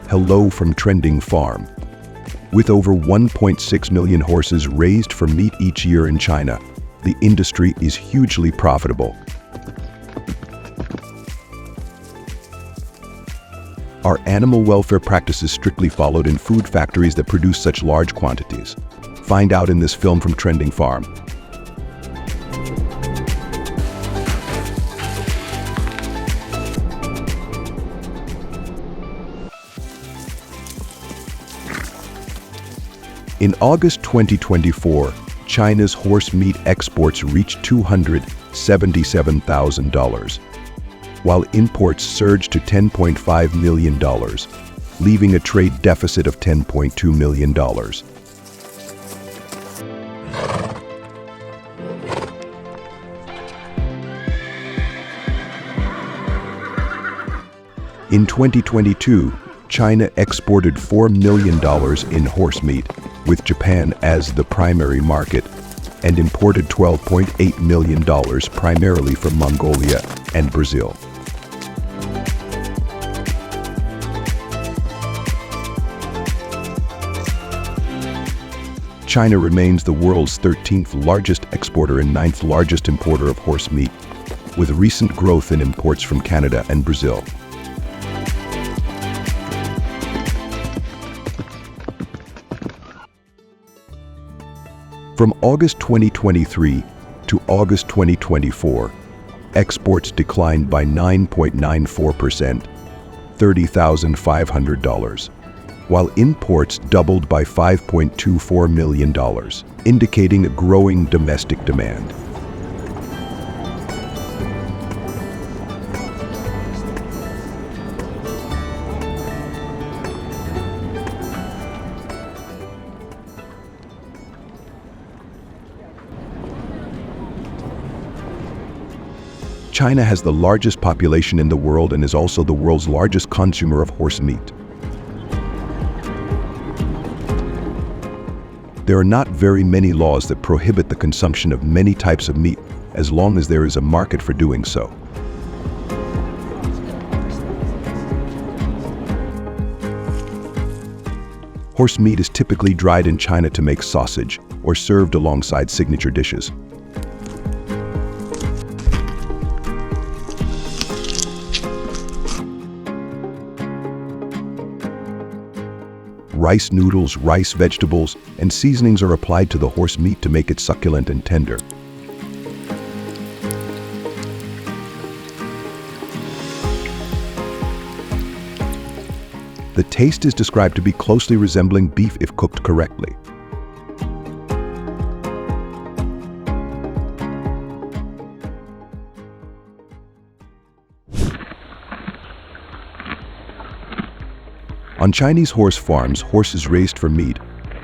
Hello from Trending Farm. With over 1.6 million horses raised for meat each year in China, the industry is hugely profitable. Are animal welfare practices strictly followed in food factories that produce such large quantities? Find out in this film from Trending Farm. In August 2024, China's horse meat exports reached $277,000, while imports surged to $10.5 million, leaving a trade deficit of $10.2 million. In 2022, China exported $4 million in horse meat, with Japan as the primary market, and imported $12.8 million primarily from Mongolia and Brazil. China remains the world's 13th largest exporter and 9th largest importer of horse meat, with recent growth in imports from Canada and Brazil. From August 2023 to August 2024, exports declined by 9.94%, $30,500, while imports doubled by $5.24 million, indicating a growing domestic demand. China has the largest population in the world and is also the world's largest consumer of horse meat. There are not very many laws that prohibit the consumption of many types of meat, as long as there is a market for doing so. Horse meat is typically dried in China to make sausage or served alongside signature dishes. Rice noodles, rice vegetables, and seasonings are applied to the horse meat to make it succulent and tender. The taste is described to be closely resembling beef if cooked correctly. On Chinese horse farms, horses raised for meat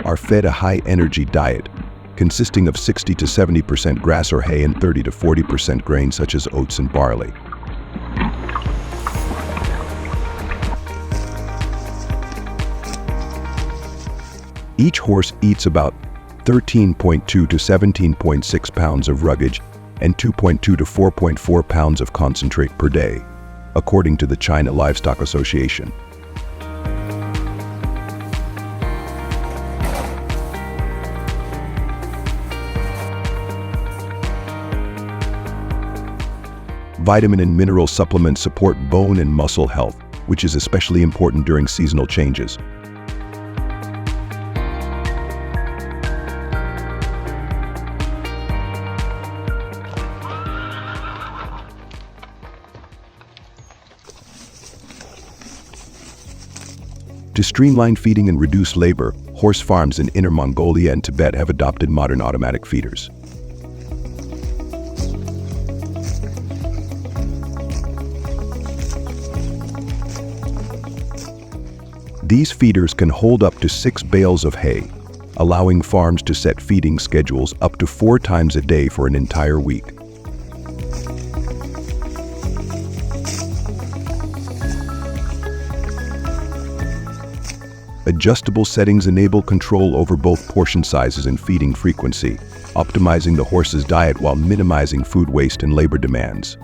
are fed a high-energy diet, consisting of 60 to 70% grass or hay and 30 to 40% grain such as oats and barley. Each horse eats about 13.2 to 17.6 pounds of ruggage and 2.2 to 4.4 pounds of concentrate per day, according to the China Livestock Association. Vitamin and mineral supplements support bone and muscle health, which is especially important during seasonal changes. To streamline feeding and reduce labor, horse farms in Inner Mongolia and Tibet have adopted modern automatic feeders. These feeders can hold up to 6 bales of hay, allowing farms to set feeding schedules up to 4 times a day for an entire week. Adjustable settings enable control over both portion sizes and feeding frequency, optimizing the horse's diet while minimizing food waste and labor demands.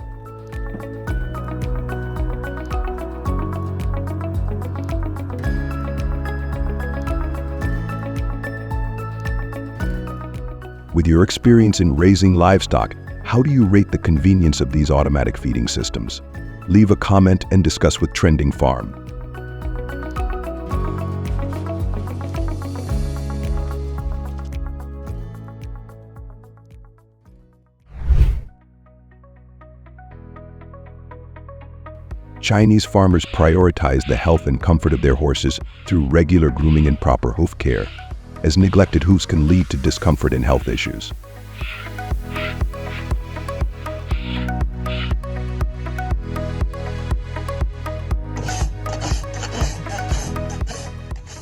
With your experience in raising livestock, how do you rate the convenience of these automatic feeding systems? Leave a comment and discuss with Trending Farm. Chinese farmers prioritize the health and comfort of their horses through regular grooming and proper hoof care, as neglected hoofs can lead to discomfort and health issues.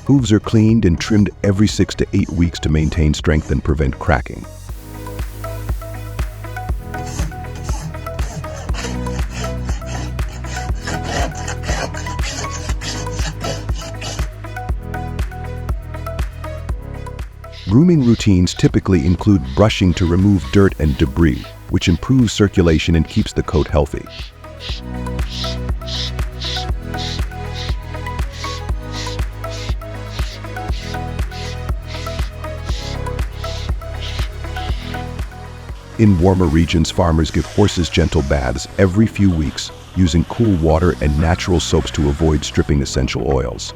Hooves are cleaned and trimmed every 6 to 8 weeks to maintain strength and prevent cracking. Grooming routines typically include brushing to remove dirt and debris, which improves circulation and keeps the coat healthy. In warmer regions, farmers give horses gentle baths every few weeks, using cool water and natural soaps to avoid stripping essential oils.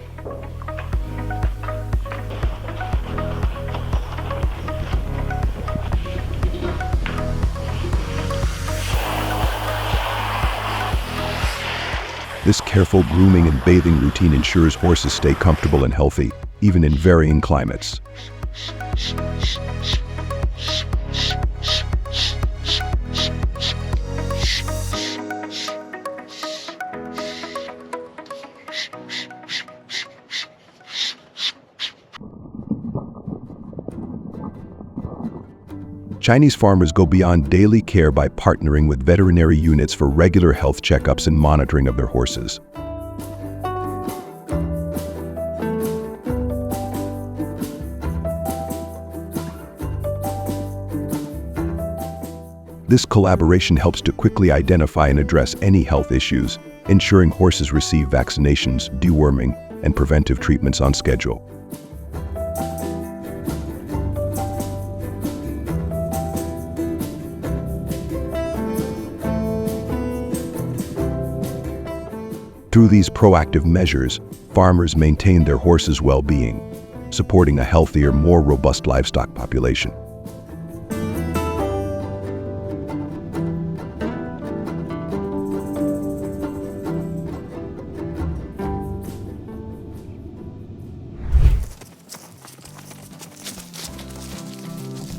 This careful grooming and bathing routine ensures horses stay comfortable and healthy, even in varying climates. Chinese farmers go beyond daily care by partnering with veterinary units for regular health checkups and monitoring of their horses. This collaboration helps to quickly identify and address any health issues, ensuring horses receive vaccinations, deworming, and preventive treatments on schedule. Through these proactive measures, farmers maintain their horses' well-being, supporting a healthier, more robust livestock population.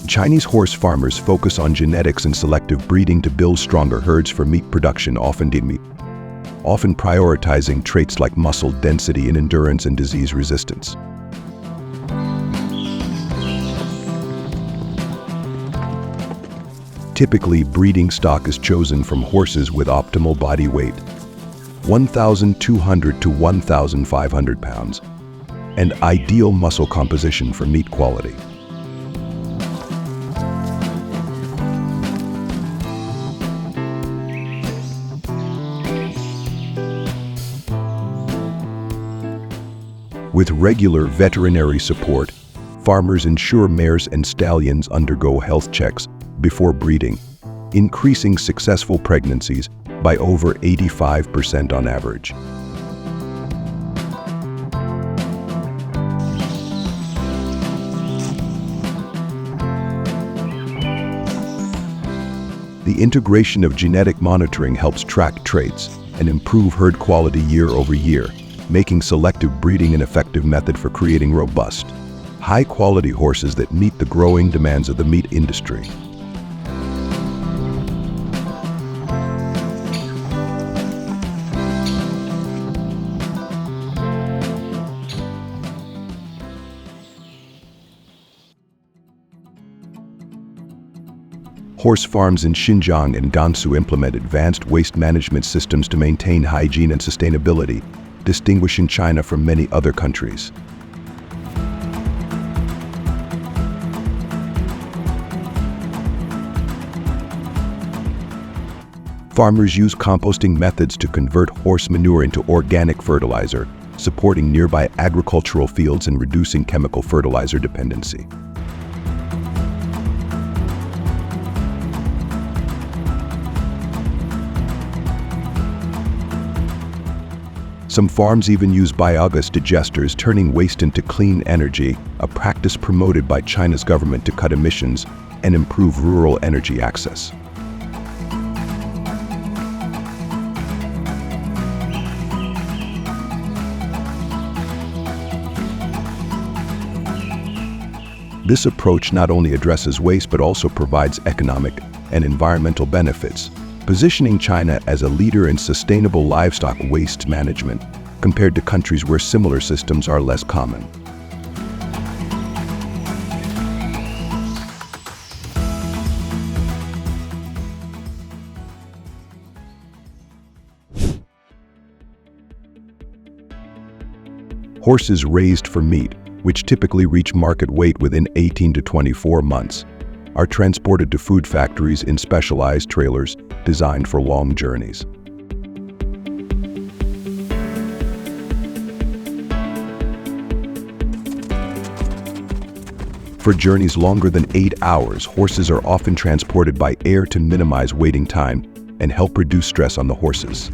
Chinese horse farmers focus on genetics and selective breeding to build stronger herds for meat production, often prioritizing traits like muscle density and endurance and disease resistance. Typically, breeding stock is chosen from horses with optimal body weight, 1,200 to 1,500 pounds, and ideal muscle composition for meat quality. With regular veterinary support, farmers ensure mares and stallions undergo health checks before breeding, increasing successful pregnancies by over 85% on average. The integration of genetic monitoring helps track traits and improve herd quality year over year, making selective breeding an effective method for creating robust, high-quality horses that meet the growing demands of the meat industry. Horse farms in Xinjiang and Gansu implement advanced waste management systems to maintain hygiene and sustainability, distinguishing China from many other countries. Farmers use composting methods to convert horse manure into organic fertilizer, supporting nearby agricultural fields and reducing chemical fertilizer dependency. Some farms even use biogas digesters, turning waste into clean energy, a practice promoted by China's government to cut emissions and improve rural energy access. This approach not only addresses waste but also provides economic and environmental benefits, positioning China as a leader in sustainable livestock waste management compared to countries where similar systems are less common. Horses raised for meat, which typically reach market weight within 18 to 24 months, are transported to food factories in specialized trailers designed for long journeys. For journeys longer than 8 hours, horses are often transported by air to minimize waiting time and help reduce stress on the horses.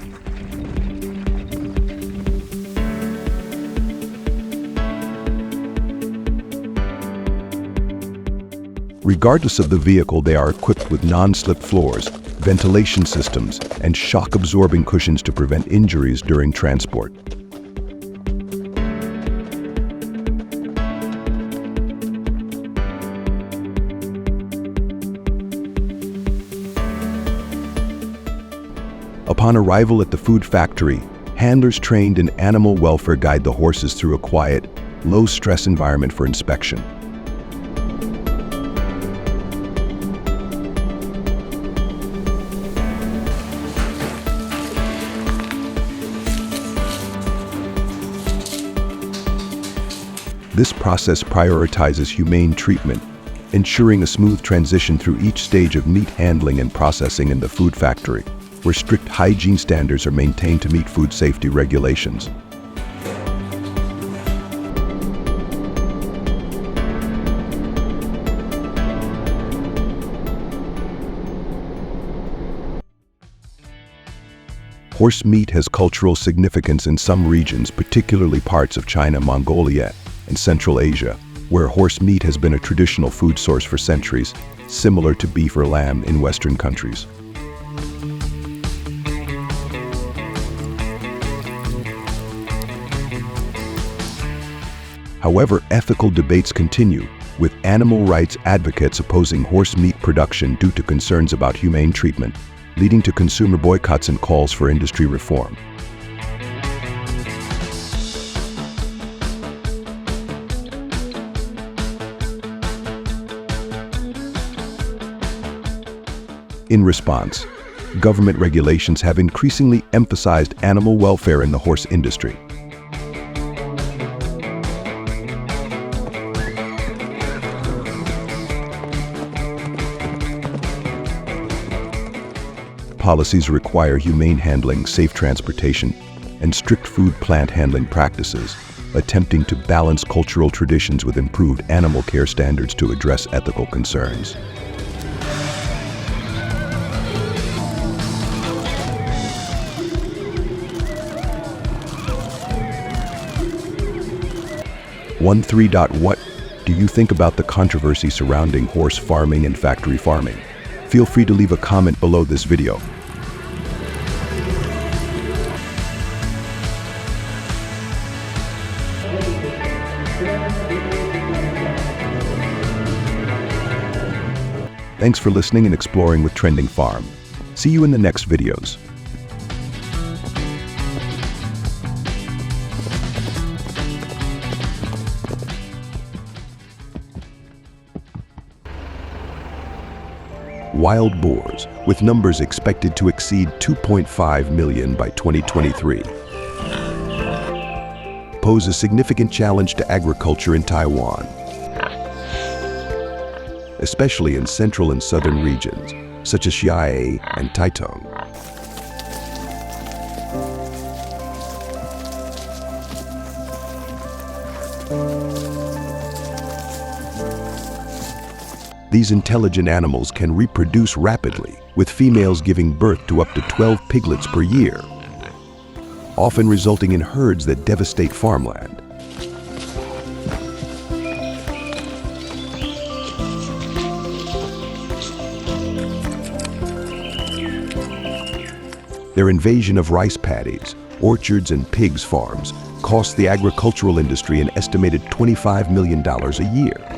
Regardless of the vehicle, they are equipped with non-slip floors, ventilation systems, and shock-absorbing cushions to prevent injuries during transport. Upon arrival at the food factory, handlers trained in animal welfare guide the horses through a quiet, low-stress environment for inspection. This process prioritizes humane treatment, ensuring a smooth transition through each stage of meat handling and processing in the food factory, where strict hygiene standards are maintained to meet food safety regulations. Horse meat has cultural significance in some regions, particularly parts of China, Mongolia, and Central Asia, where horse meat has been a traditional food source for centuries, similar to beef or lamb in Western countries. However, ethical debates continue, with animal rights advocates opposing horse meat production due to concerns about humane treatment, leading to consumer boycotts and calls for industry reform. In response, government regulations have increasingly emphasized animal welfare in the horse industry. Policies require humane handling, safe transportation, and strict food plant handling practices, attempting to balance cultural traditions with improved animal care standards to address ethical concerns. What do you think about the controversy surrounding horse farming and factory farming? Feel free to leave a comment below this video. Thanks for listening and exploring with Trending Farm. See you in the next videos. Wild boars, with numbers expected to exceed 2.5 million by 2023, pose a significant challenge to agriculture in Taiwan, especially in central and southern regions, such as Xi'an and Taitung. These intelligent animals can reproduce rapidly, with females giving birth to up to 12 piglets per year. often resulting in herds that devastate farmland. Their invasion of rice paddies, orchards, and pigs farms costs the agricultural industry an estimated $25 million a year.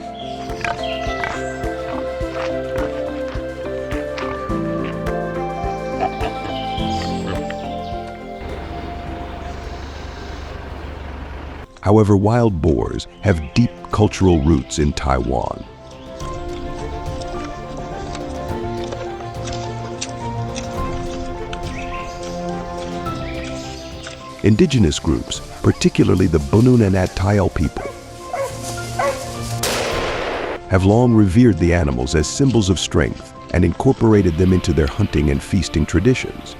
However, wild boars have deep cultural roots in Taiwan. Indigenous groups, particularly the Bunun and Atayal people, have long revered the animals as symbols of strength and incorporated them into their hunting and feasting traditions.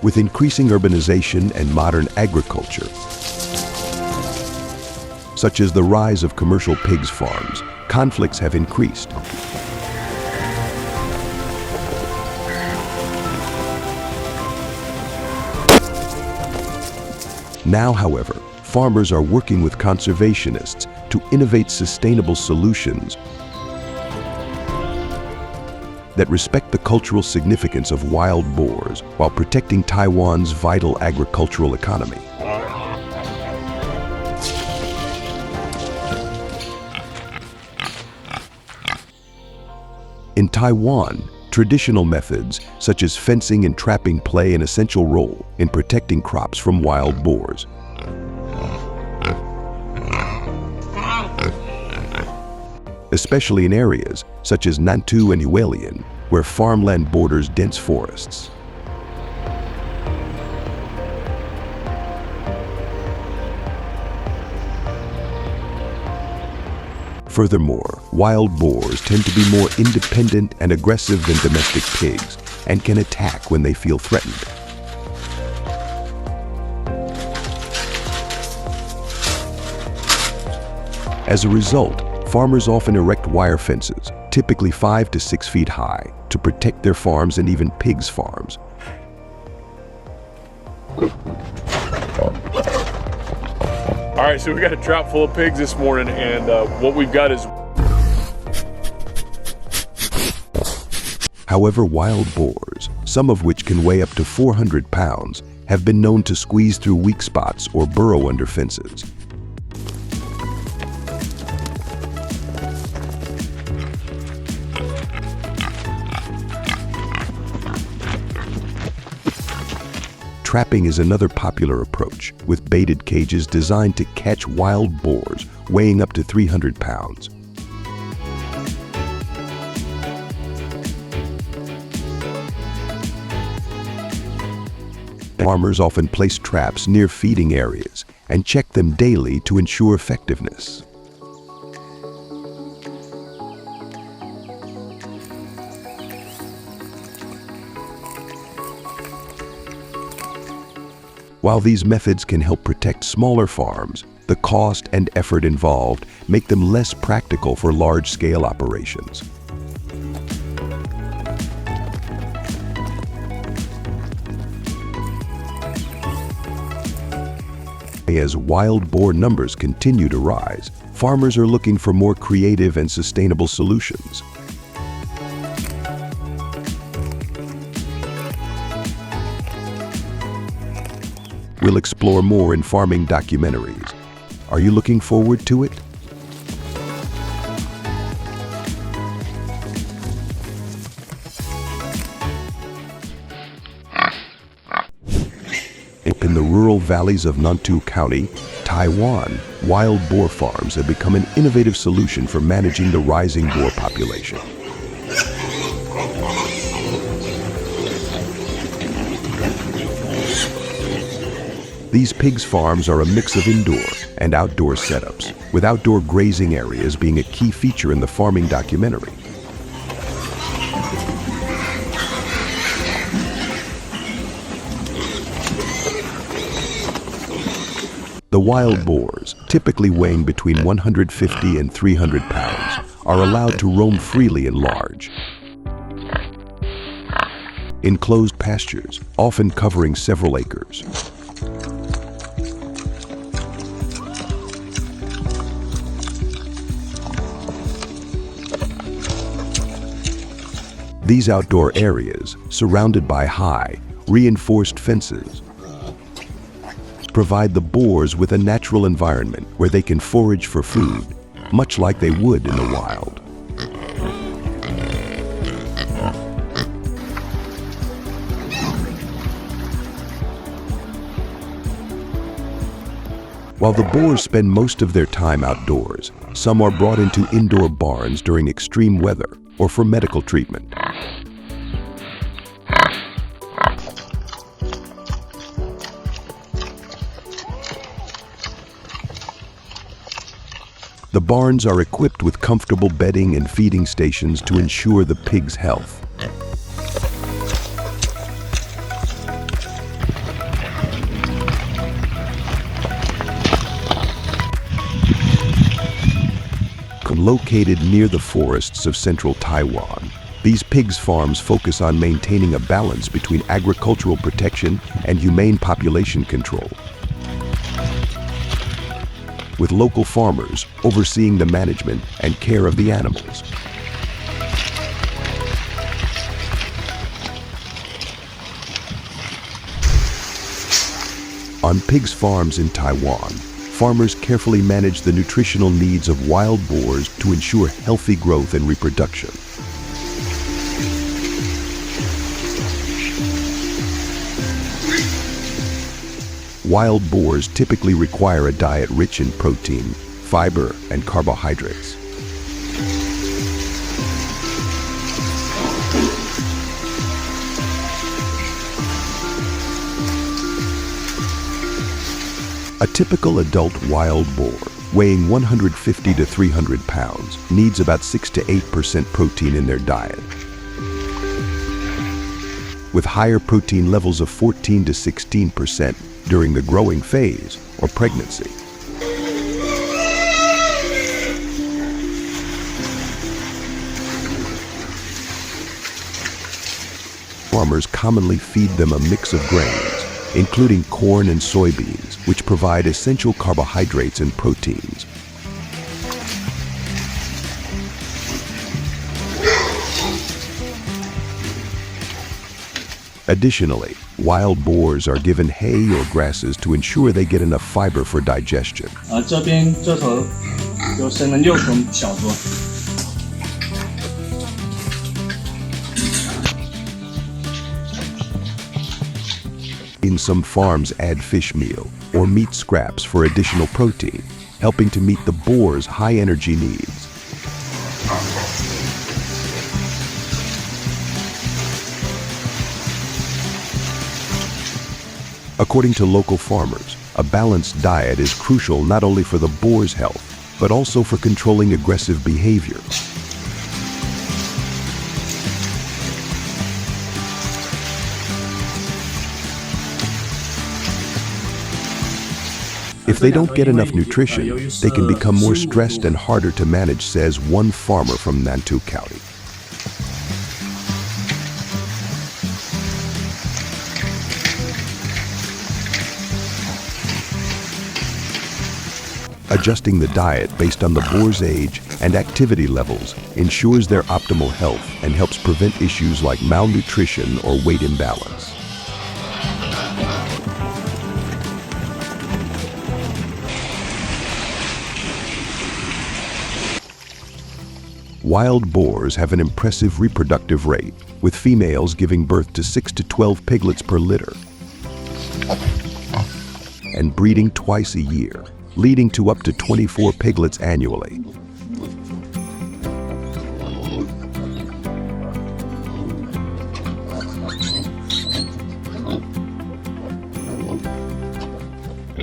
With increasing urbanization and modern agriculture, such as the rise of commercial pigs farms, conflicts have increased. Now, however, farmers are working with conservationists to innovate sustainable solutions that respect the cultural significance of wild boars while protecting Taiwan's vital agricultural economy. In Taiwan, traditional methods such as fencing and trapping play an essential role in protecting crops from wild boars. Especially in areas such as Nantou and Hualien, where farmland borders dense forests. Furthermore, wild boars tend to be more independent and aggressive than domestic pigs and can attack when they feel threatened. As a result, farmers often erect wire fences, typically 5 to 6 feet high, to protect their farms and even pigs' farms. All right, so we got a trap full of pigs this morning, and what we've got is... However, wild boars, some of which can weigh up to 400 pounds, have been known to squeeze through weak spots or burrow under fences. Trapping is another popular approach, with baited cages designed to catch wild boars weighing up to 300 pounds. Farmers often place traps near feeding areas and check them daily to ensure effectiveness. While these methods can help protect smaller farms, the cost and effort involved make them less practical for large-scale operations. As wild boar numbers continue to rise, farmers are looking for more creative and sustainable solutions. We'll explore more in farming documentaries. Are you looking forward to it? In the rural valleys of Nantou County, Taiwan, wild boar farms have become an innovative solution for managing the rising boar population. These pigs farms are a mix of indoor and outdoor setups, with outdoor grazing areas being a key feature in the farming documentary. The wild boars, typically weighing between 150 and 300 pounds, are allowed to roam freely and large. Enclosed pastures, often covering several acres. These outdoor areas, surrounded by high, reinforced fences, provide the boars with a natural environment where they can forage for food, much like they would in the wild. While the boars spend most of their time outdoors, some are brought into indoor barns during extreme weather or for medical treatment. The barns are equipped with comfortable bedding and feeding stations to ensure the pig's health. Located near the forests of central Taiwan, these pigs farms focus on maintaining a balance between agricultural protection and humane population control, with local farmers overseeing the management and care of the animals. On pigs farms in Taiwan, farmers carefully manage the nutritional needs of wild boars to ensure healthy growth and reproduction. Wild boars typically require a diet rich in protein, fiber, and carbohydrates. A typical adult wild boar, weighing 150 to 300 pounds, needs about 6 to 8% protein in their diet, with higher protein levels of 14 to 16% during the growing phase or pregnancy. Farmers commonly feed them a mix of grains, including corn and soybeans, which provide essential carbohydrates and proteins. Additionally, wild boars are given hay or grasses to ensure they get enough fiber for digestion. 这边这头有生了6头小多。 In some farms add fish meal or meat scraps for additional protein, helping to meet the boar's high energy needs. According to local farmers, a balanced diet is crucial not only for the boar's health, but also for controlling aggressive behavior. If they don't get enough nutrition, they can become more stressed and harder to manage, says one farmer from Nantou County. Adjusting the diet based on the boar's age and activity levels ensures their optimal health and helps prevent issues like malnutrition or weight imbalance. Wild boars have an impressive reproductive rate, with females giving birth to 6 to 12 piglets per litter and breeding twice a year, leading to up to 24 piglets annually.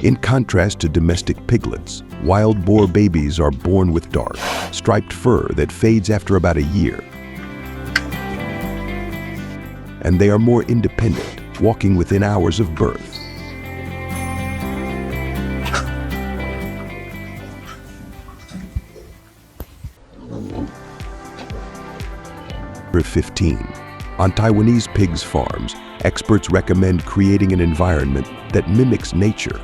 In contrast to domestic piglets, wild boar babies are born with dark, striped fur that fades after about a year. And they are more independent, walking within hours of birth. 15. On Taiwanese pigs farms, experts recommend creating an environment that mimics nature,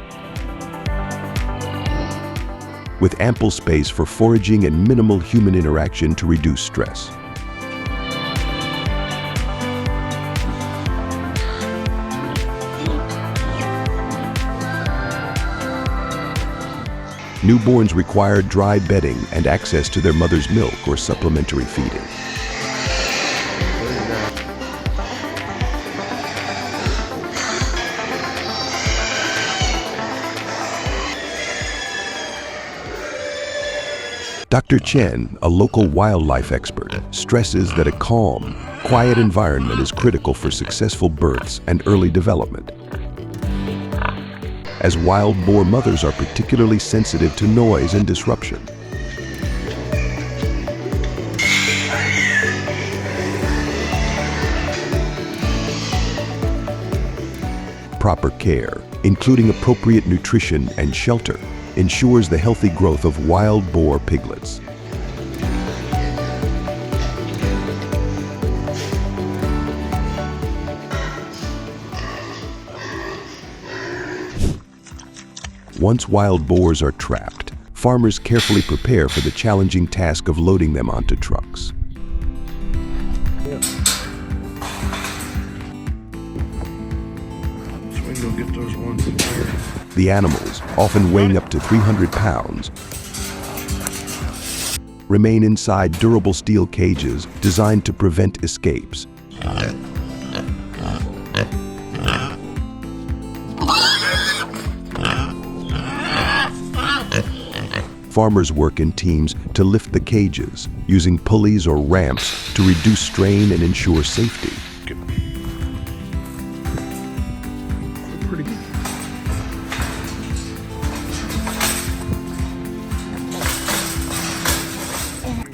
with ample space for foraging and minimal human interaction to reduce stress. Newborns require dry bedding and access to their mother's milk or supplementary feeding. Dr. Chen, a local wildlife expert, stresses that a calm, quiet environment is critical for successful births and early development, as wild boar mothers are particularly sensitive to noise and disruption. Proper care, including appropriate nutrition and shelter, ensures the healthy growth of wild boar piglets. Once wild boars are trapped, farmers carefully prepare for the challenging task of loading them onto trucks. The animals, often weighing up to 300 pounds, remain inside durable steel cages designed to prevent escapes. Farmers work in teams to lift the cages, using pulleys or ramps to reduce strain and ensure safety.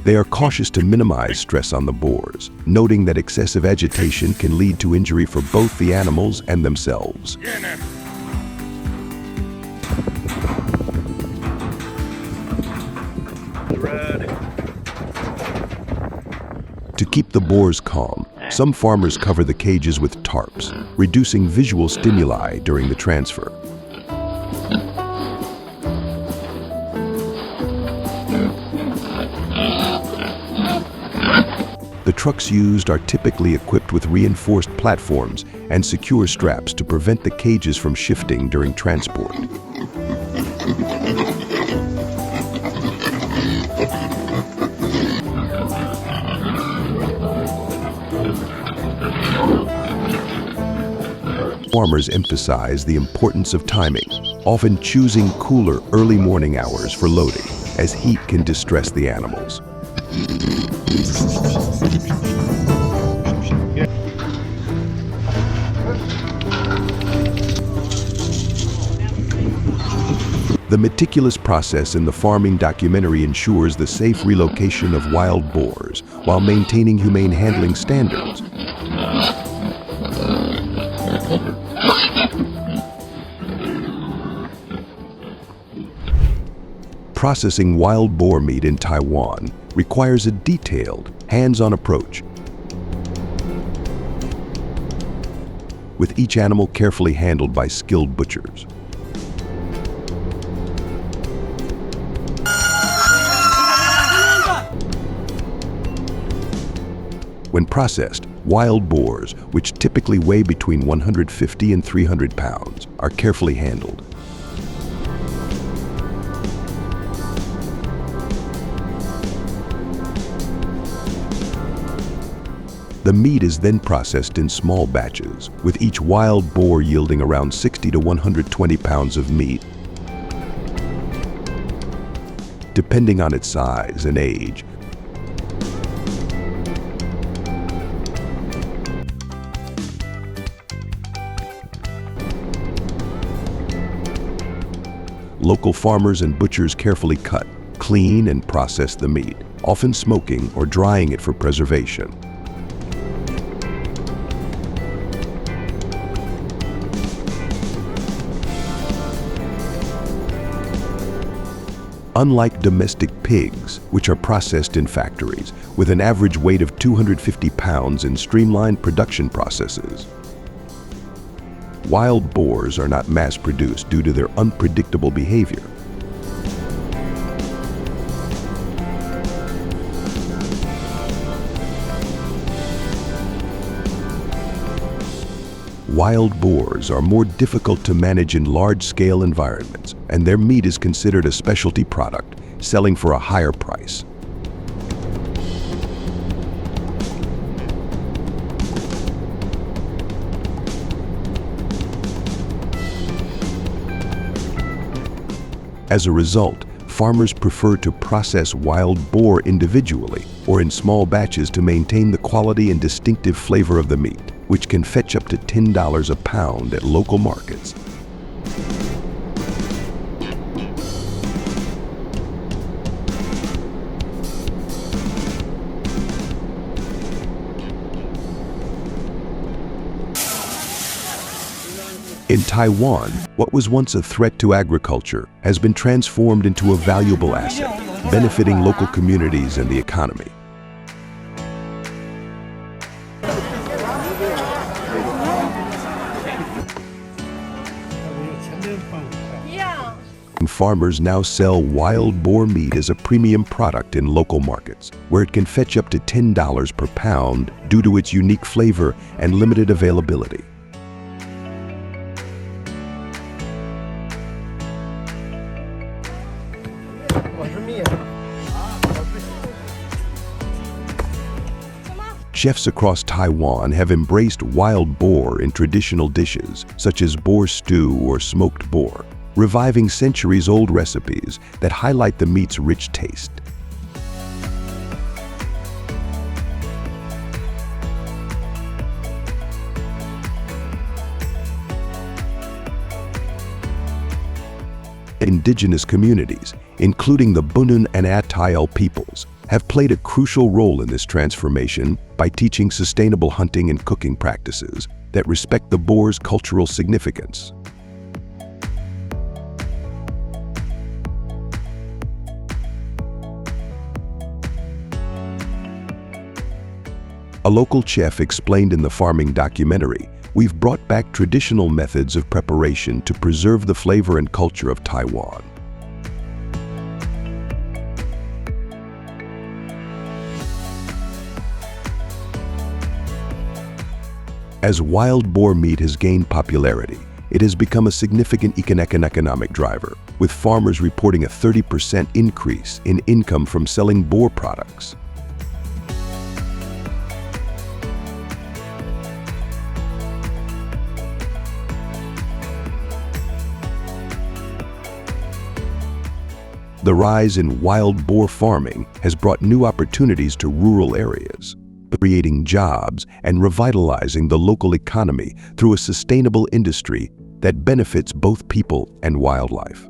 They are cautious to minimize stress on the boars, noting that excessive agitation can lead to injury for both the animals and themselves. To keep the boars calm, some farmers cover the cages with tarps, reducing visual stimuli during the transfer. The trucks used are typically equipped with reinforced platforms and secure straps to prevent the cages from shifting during transport. Farmers emphasize the importance of timing, often choosing cooler early morning hours for loading, as heat can distress the animals. The meticulous process in the farming documentary ensures the safe relocation of wild boars while maintaining humane handling standards. Processing wild boar meat in Taiwan requires a detailed, hands-on approach, with each animal carefully handled by skilled butchers. When processed, wild boars, which typically weigh between 150 and 300 pounds, are carefully handled. The meat is then processed in small batches, with each wild boar yielding around 60 to 120 pounds of meat, depending on its size and age. Local farmers and butchers carefully cut, clean, and process the meat, often smoking or drying it for preservation. Unlike domestic pigs, which are processed in factories with an average weight of 250 pounds in streamlined production processes, wild boars are not mass-produced due to their unpredictable behavior. Wild boars are more difficult to manage in large-scale environments, and their meat is considered a specialty product, selling for a higher price. As a result, farmers prefer to process wild boar individually or in small batches to maintain the quality and distinctive flavor of the meat, which can fetch up to $10 a pound at local markets. In Taiwan, what was once a threat to agriculture has been transformed into a valuable asset, benefiting local communities and the economy. Farmers now sell wild boar meat as a premium product in local markets, where it can fetch up to $10 per pound due to its unique flavor and limited availability. Chefs across Taiwan have embraced wild boar in traditional dishes, such as boar stew or smoked boar, reviving centuries-old recipes that highlight the meat's rich taste. Indigenous communities, including the Bunun and Atayal peoples, have played a crucial role in this transformation by teaching sustainable hunting and cooking practices that respect the boar's cultural significance. A local chef explained in the farming documentary, "We've brought back traditional methods of preparation to preserve the flavor and culture of Taiwan." As wild boar meat has gained popularity, it has become a significant economic driver, with farmers reporting a 30% increase in income from selling boar products. The rise in wild boar farming has brought new opportunities to rural areas, creating jobs and revitalizing the local economy through a sustainable industry that benefits both people and wildlife.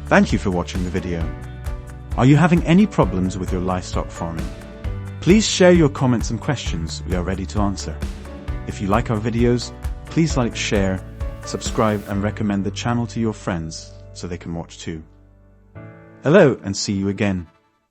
Thank you for watching the video. Are you having any problems with your livestock farming? Please share your comments and questions. We are ready to answer. If you like our videos, please like, share, subscribe and recommend the channel to your friends so they can watch too. Hello and see you again.